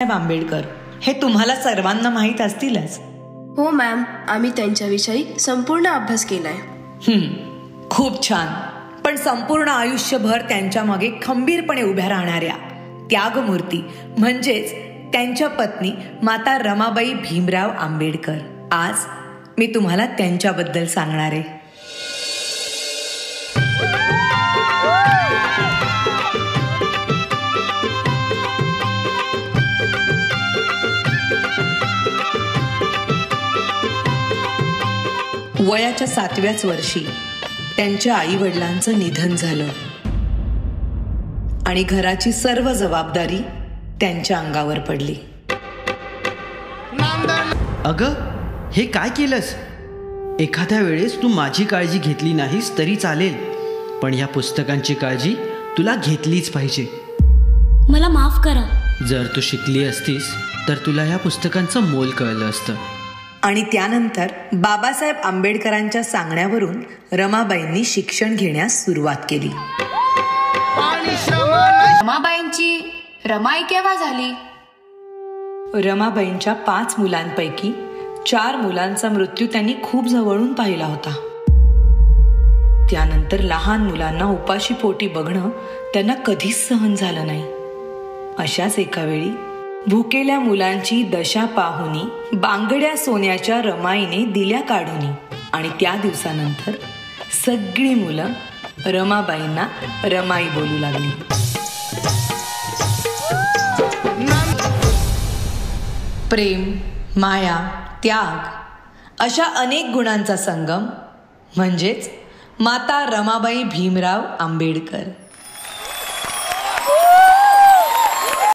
आंबेडकर हे तुम्हाला सर्वांना माहीत असतीलच. हो मॅम, आम्ही त्यांच्याविषयी संपूर्ण अभ्यास केलाय. खूप छान. पण संपूर्ण आयुष्यभर त्यांच्या मागे खंबीरपणे उभ्या राहणाऱ्या त्यागमूर्ती म्हणजेच त्यांच्या पत्नी माता रमाबाई भीमराव आंबेडकर, आज मी तुम्हाला त्यांच्याबद्दल सांगणार आहे. वयाच्या 7व्याच वर्षी त्यांच्या आईवडिलांचं निधन झालं आणि घराची सर्व जबाबदारी त्यांच्या अंगावर पडली. अगं, हे काय केलंस? एखाद्या वेळेस तू माझी काळजी घेतली नाहीस तरी चालेल, पण या पुस्तकांची काळजी तुला घेतलीच पाहिजे. मला माफ करा. जर तू शिकली असतीस तर तुला या पुस्तकांचं मोल कळलं असतं. आणि त्यानंतर बाबासाहेब आंबेडकरांच्या सांगण्यावरून रमाबाईंनी शिक्षण घेण्यास सुरुवात केली. रमाबाईंची रमाई केव्हा झाली? रमाबाईंच्या 5 मुलांपैकी 4 मुलांचा मृत्यू त्यांनी खूप जवळून पाहिला होता. त्यानंतर लहान मुलांना उपाशी पोटी बघणं त्यांना कधीच सहन झालं नाही. अशाच एका वेळी भुकेल्या मुलांची दशा पाहुनी बांगड्या सोन्याच्या रमाईने दिल्या काढुनी, आणि त्या दिवसानंतर सगळी मुलं रमाबाईंना रमाई बोलू लागली. प्रेम, माया, त्याग अशा अनेक गुणांचा संगम म्हणजेच माता रमाबाई भीमराव आंबेडकर.